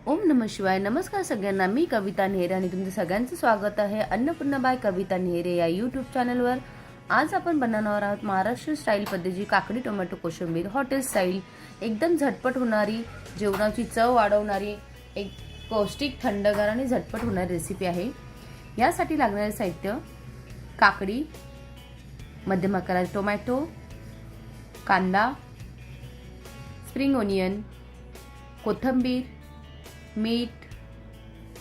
ओम नमः शिवाय. नमस्कार सगळ्यांना. मी कविता नेहरे आणि तुमचं सगळ्यांचं स्वागत आहे अन्नपूर्णा बाय कविता नेहरे या यूट्यूब चॅनलवर. आज आपण बनवणार आहोत महाराष्ट्र स्टाईल पद्धतीची काकडी टोमॅटो कोशिंबीर. हॉटेल स्टाईल एकदम झटपट होणारी, जेवणाची चव वाढवणारी, एक पौष्टिक, थंडगार आणि झटपट होणारी रेसिपी आहे. यासाठी लागणारे साहित्य: काकडी, मध्यम आकाराचे टोमॅटो, कांदा, स्प्रिंग ओनियन, कोथिंबीर, मीठ,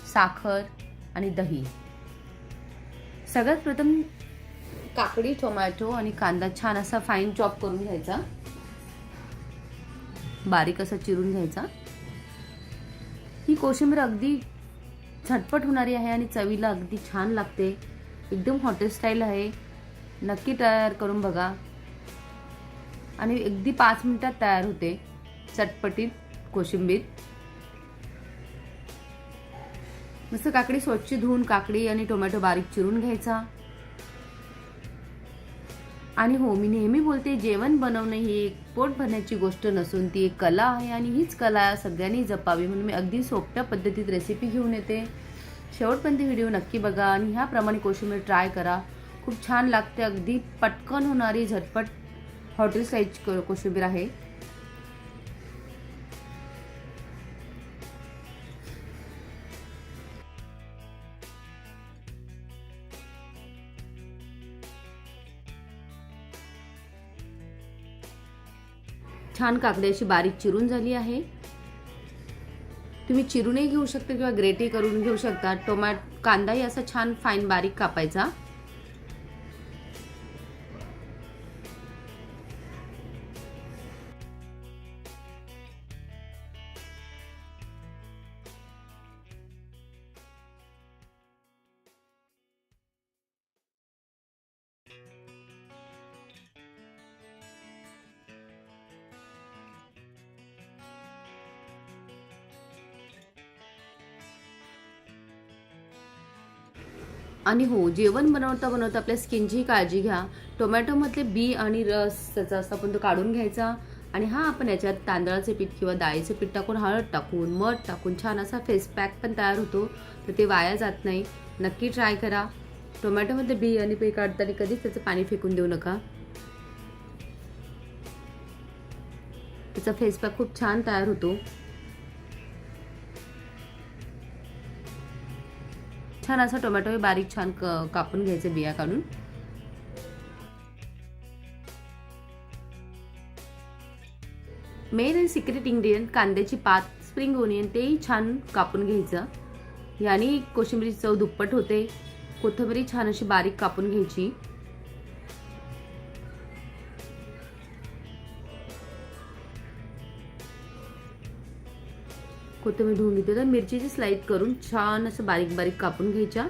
साखर आणि दही. सगळ्यात प्रथम काकडी, टोमॅटो आणि कांदा छान असा फाईन चॉप करून घ्यायचा, बारीक असा चिरून घ्यायचा. ही कोशिंबीर अगदी झटपट होणारी आहे आणि चवीला अगदी छान लागते. एकदम हॉटेल स्टाईल आहे. नक्की तयार करून बघा आणि अगदी 5 मिनिटात तयार होते चटपटीत कोशिंबीर. मस्त काकडी स्वच्छ धुवून काकडी आणि टोमॅटो बारीक चिरून घ्यायचा. आणि हो, मी नेहमी बोलते, जेवण बनवणं ही एक पोट भरण्याची गोष्ट नसून ती एक कला आहे आणि हीच कला सगळ्यांनी जपावी. म्हणून मी अगदी सोप्या पद्धतीत रेसिपी घेऊन येते. शेवटपर्यंत व्हिडिओ नक्की बघा आणि ह्याप्रमाणे कोशिंबीर ट्राय करा. खूप छान लागते. अगदी पटकन होणारी झटपट हॉटेल स्टाईल कोशिंबीर आहे. छान काकडी अशी बारीक चिरून झाली आहे. तुम्ही चिरूनही घेऊ शकता किंवा ग्रेटी करून घेऊ शकता. कांदाही असा छान फाईन बारीक कापायचा. आणि हो, जेवण बनवता बनवता आपल्या स्किनची काळजी घ्या. टोमॅटोमधले बी आणि रस त्याचा असा पण तो काढून घ्यायचा. आणि हा आपण याच्यात तांदळाचे पीठ किंवा डाळीचे पीठ टाकून, हळद टाकून, मध टाकून छान असा फेस पॅक पण तयार होतो. तर ते वाया जात नाही. नक्की ट्राय करा. टोमॅटोमध्ये बी आणि पी काढताना कधीच त्याचं पाणी फेकून देऊ नका. त्याचा फेस पॅक खूप छान तयार होतो. छान असा टोमॅटो बारीक छान कापून घ्यायचे बिया काढून. मेन आणि सिक्रेट इंग्रेडियंट कांद्याची पात, स्प्रिंग ओनियन तेही छान कापून घ्यायचं. याने कोशिंबीरची चव दुप्पट होते. कोथिंबीर छान अशी बारीक कापून घ्यायची. कोथिंबीर धुवून घेते तर मिरचीची स्लाइस करून छान असं बारीक बारीक कापून घ्यायच्या.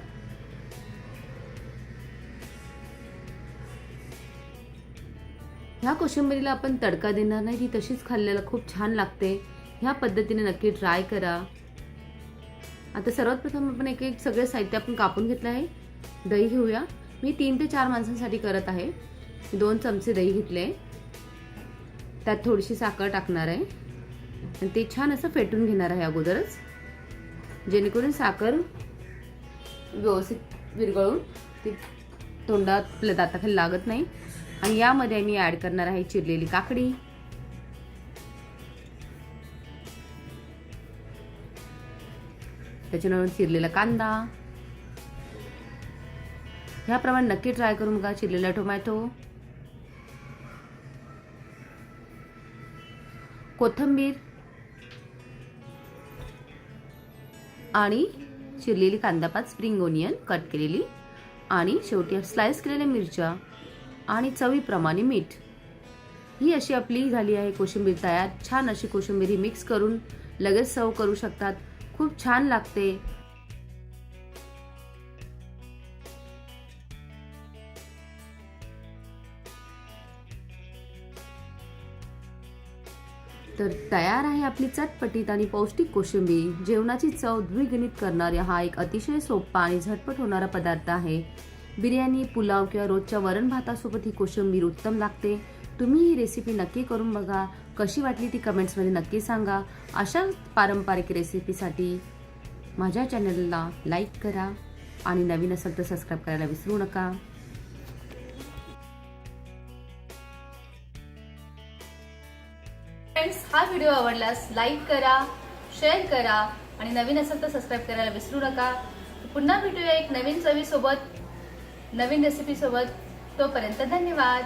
ह्या कोशिंबीरीला आपण तडका देणार नाही, ती तशीच खाल्ल्याला खूप छान लागते. ह्या पद्धतीने नक्की ट्राय करा. आता सर्वात प्रथम आपण एक एक सगळे साहित्य आपण कापून घेतलं आहे. दही घेऊया. मी 3 ते 4 माणसांसाठी करत आहे. 2 चमचे दही घेतले. त्यात थोडीशी साखर टाकणार आहे आणि ते छान असं फेटून घेणार आहे अगोदरच, जेणेकरून साखर व्यवस्थित विरघळून ती तोंडात आपल्या दाताखाली लागत नाही. आणि यामध्ये मी ऍड करणार आहे चिरलेली काकडी, त्याच्यानंतर चिरलेला कांदा. ह्याप्रमाणे नक्की ट्राय करून बघा. चिरलेला टोमॅटो, कोथिंबीर आणि चिरलेली कांदापात, स्प्रिंग ओनियन कट केलेली आणि शेवटी स्लाइस केलेल्या मिरच्या आणि चवीप्रमाणे मीठ. ही अशी आपली झाली आहे कोशिंबीर तयार. छान अशी कोशिंबीर ही मिक्स करून लगेच सर्व करू शकतात. खूप छान लागते. तर तयार आहे आपली चटपटीत आणि पौष्टिक कोशिंबीर. जेवणाची चव द्विगुणित करणारा हा एक अतिशय सोपा आणि झटपट होणारा पदार्थ आहे. बिर्याणी, पुलाव किंवा रोजच्या वरण भातासोबत ही कोशिंबीर उत्तम लागते. तुम्ही ही रेसिपी नक्की करून बघा. कशी वाटली ती कमेंट्समध्ये नक्की सांगा. अशा पारंपरिक रेसिपीसाठी माझ्या चॅनलला लाईक करा आणि नवीन असेल तर सबस्क्राईब करायला विसरू नका. फ्रेंड्स, हा व्हिडिओ आवडल्यास लाईक करा, शेअर करा आणि नवीन असेल तर सबस्क्राईब करायला विसरू नका. पुन्हा भेटूया एक नवीन चवीसोबत, नवीन रेसिपीसोबत. तोपर्यंत धन्यवाद.